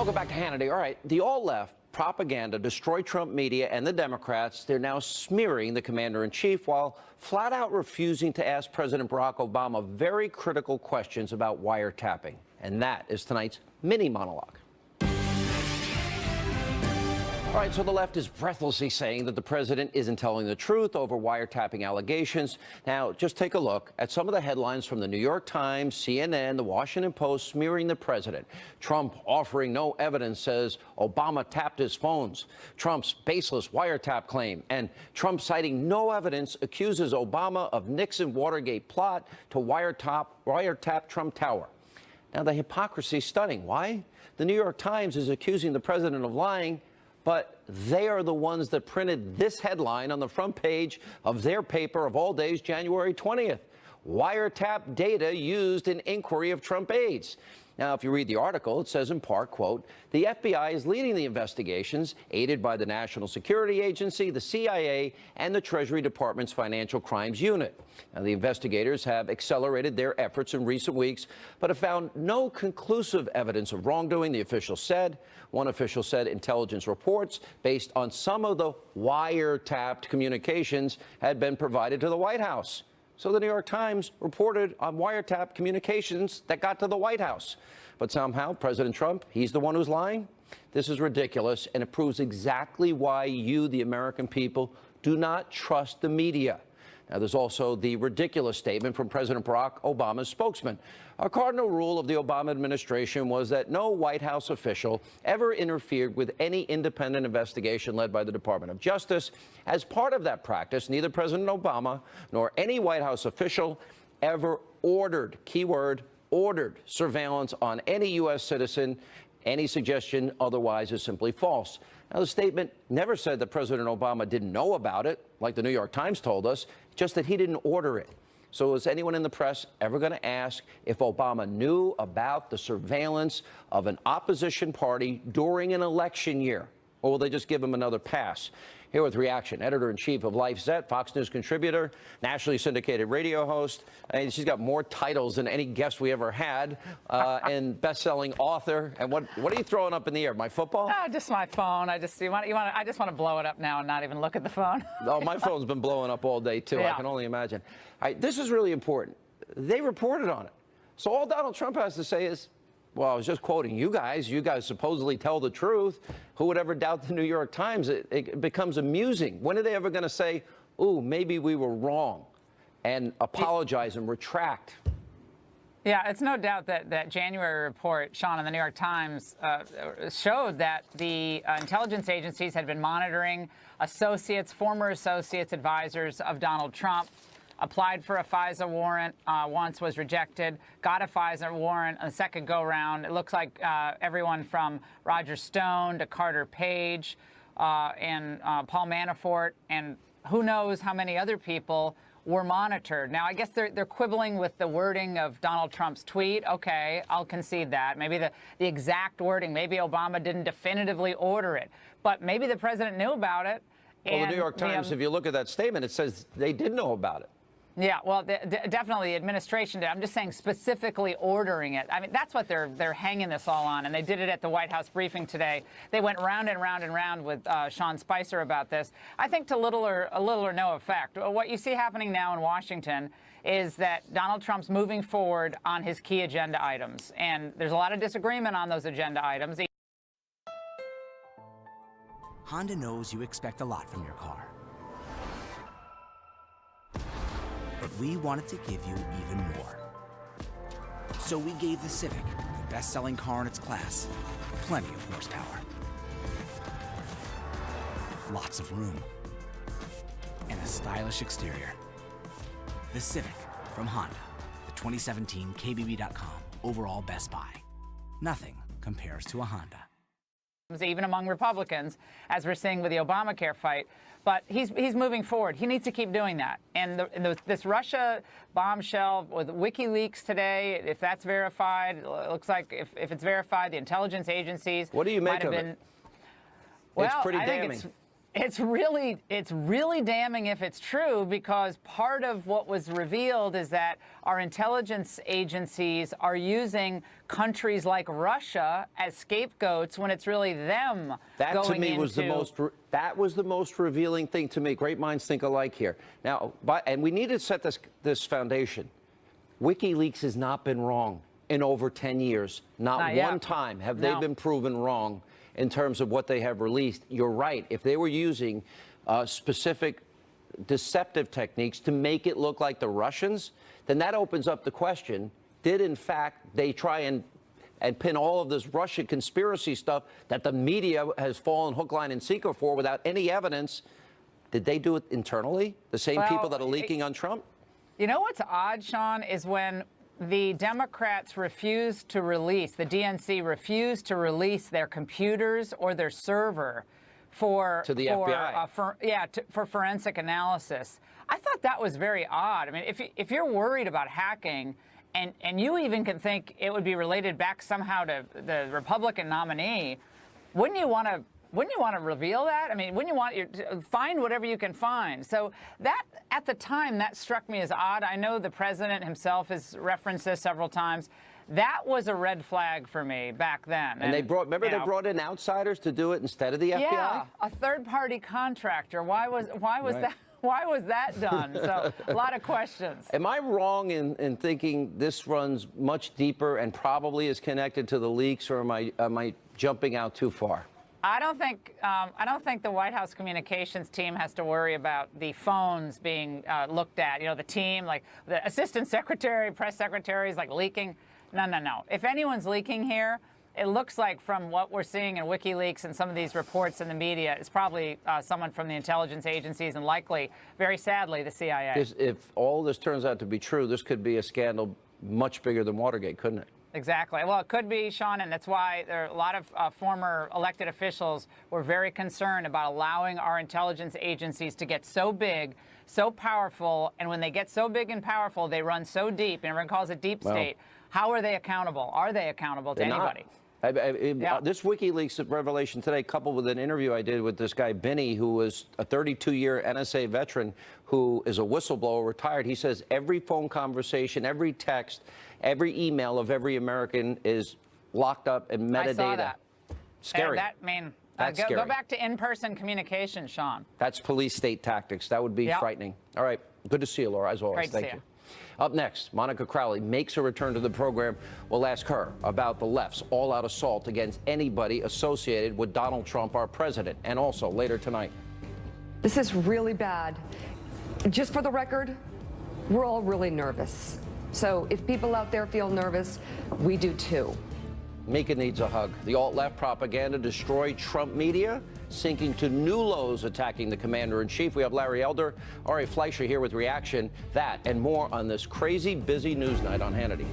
Welcome back to Hannity. All right, the all-left propaganda destroyed Trump media and the Democrats. They're now smearing the commander-in-chief while flat out refusing to ask President Barack Obama very critical questions about wiretapping. And that is tonight's mini monologue. All right, so the left is breathlessly saying that the president isn't telling the truth over wiretapping allegations. Now, just take a look at some of the headlines from the New York Times, CNN, the Washington Post smearing the president. Trump offering no evidence, says Obama tapped his phones. Trump's baseless wiretap claim. And Trump citing no evidence accuses Obama of Nixon Watergate plot to wiretap Trump Tower. Now, the hypocrisy is stunning. Why? The New York Times is accusing the president of lying, but they are the ones that printed this headline on the front page of their paper of all days, January 20th. Wiretap data used in inquiry of Trump aides. Now, if you read the article, it says in part, quote, the FBI is leading the investigations, aided by the National Security Agency, the CIA, and the Treasury Department's Financial Crimes Unit. Now, the investigators have accelerated their efforts in recent weeks, but have found no conclusive evidence of wrongdoing, the official said. One official said intelligence reports based on some of the wiretapped communications had been provided to the White House. So the New York Times reported on wiretap communications that got to the White House. But somehow President Trump, he's the one who's lying? This is ridiculous, and it proves exactly why you, the American people, do not trust the media. Now, there's also the ridiculous statement from President Barack Obama's spokesman. A cardinal rule of the Obama administration was that no White House official ever interfered with any independent investigation led by the Department of Justice. As part of that practice, neither President Obama nor any White House official ever ordered, keyword, ordered surveillance on any U.S. citizen. Any suggestion otherwise is simply false. Now, the statement never said that President Obama didn't know about it, like the New York Times told us, just that he didn't order it. So is anyone in the press ever going to ask if Obama knew about the surveillance of an opposition party during an election year? Or will they just give him another pass? Here with reaction, editor-in-chief of LifeZette, Fox News contributor, nationally syndicated radio host. And she's got more titles than any guest we ever had, and best-selling author. And what are you throwing up in the air? My football? Oh, just my phone. I just want to blow it up now and not even look at the phone. Oh, my phone's been blowing up all day too. Yeah. I can only imagine. All right, this is really important. They reported on it. So all Donald Trump has to say is, well, I was just quoting you guys. You guys supposedly tell the truth. Who would ever doubt the New York Times? It becomes amusing. When are they ever going to say, ooh, maybe we were wrong, and apologize and retract? Yeah, it's no doubt that January report, Sean, in the New York Times showed that the intelligence agencies had been monitoring former associates, advisors of Donald Trump. Applied for a FISA warrant once, was rejected, got a FISA warrant on the second go-round. It looks like everyone from Roger Stone to Carter Page and Paul Manafort, and who knows how many other people were monitored. Now, I guess they're quibbling with the wording of Donald Trump's tweet. Okay, I'll concede that. Maybe the exact wording, maybe Obama didn't definitively order it, but maybe the president knew about it. Well, the New York Times, if you look at that statement, it says they did know about it. Yeah, well, definitely the administration did. I'm just saying specifically ordering it. I mean, that's what they're hanging this all on, and they did it at the White House briefing today. They went round and round and round with Sean Spicer about this. I think to little or no effect. What you see happening now in Washington is that Donald Trump's moving forward on his key agenda items, and there's a lot of disagreement on those agenda items. Honda knows you expect a lot from your car. But we wanted to give you even more. So we gave the Civic, the best-selling car in its class, plenty of horsepower, lots of room, and a stylish exterior. The Civic from Honda, the 2017 KBB.com overall Best Buy. Nothing compares to a Honda. Even among Republicans, as we're seeing with the Obamacare fight. But he's moving forward. He needs to keep doing that. And this Russia bombshell with WikiLeaks today, if that's verified, it looks like if it's verified, the intelligence agencies what do you make might have of been. It? Well, it's pretty I damning. think It's really damning if it's true, because part of what was revealed is that our intelligence agencies are using countries like Russia as scapegoats when it's really them. That going to me was that was the most revealing thing to me. Great minds think alike here. Now, and we need to set this foundation. WikiLeaks has not been wrong in over 10 years. Not one time have they been proven wrong in terms of what they have released. You're right. If they were using specific deceptive techniques to make it look like the Russians, then that opens up the question, did in fact they try and pin all of this Russia conspiracy stuff that the media has fallen hook, line, and sinker for without any evidence? Did they do it internally? The same people that are leaking on Trump? You know what's odd, Sean, is when the Democrats refused to release, the DNC refused to release their computers or their server for to the FBI. For forensic analysis. I thought that was very odd. I mean, if you're worried about hacking, and you even can think it would be related back somehow to the Republican nominee, wouldn't you want to reveal that? I mean, wouldn't you want to find whatever you can find? So that, at the time, that struck me as odd. I know the president himself has referenced this several times. That was a red flag for me back then. And they brought in outsiders to do it instead of the FBI? Yeah, a third-party contractor. Why was that? Why was that done? So a lot of questions. Am I wrong in thinking this runs much deeper and probably is connected to the leaks, or am I jumping out too far? I don't think the White House communications team has to worry about the phones being looked at. You know, the team, like the assistant secretary, press secretaries, like leaking. No. If anyone's leaking here, it looks like, from what we're seeing in WikiLeaks and some of these reports in the media, it's probably someone from the intelligence agencies, and likely, very sadly, the CIA. If all this turns out to be true, this could be a scandal much bigger than Watergate, couldn't it? Exactly. Well, it could be, Sean, and that's why there are a lot of former elected officials were very concerned about allowing our intelligence agencies to get so big, so powerful, and when they get so big and powerful, they run so deep, and everyone calls it deep state. How are they accountable? Are they accountable to anybody? This WikiLeaks revelation today, coupled with an interview I did with this guy, Binney, who was a 32-year NSA veteran who is a whistleblower, retired. He says every phone conversation, every text, every email of every American is locked up in metadata. I saw that. Scary. Go back to in-person communication, Sean. That's police state tactics. That would be frightening. All right. Good to see you, Laura, as always. Great to see you. Up next, Monica Crowley makes a return to the program. We'll ask her about the left's all-out assault against anybody associated with Donald Trump, our president, and also later tonight. This is really bad. Just for the record, we're all really nervous. So if people out there feel nervous, we do too. Mika needs a hug. The alt-left propaganda destroyed Trump media, sinking to new lows, attacking the commander-in-chief. We have Larry Elder, Ari Fleischer here with reaction. That and more on this crazy, busy news night on Hannity.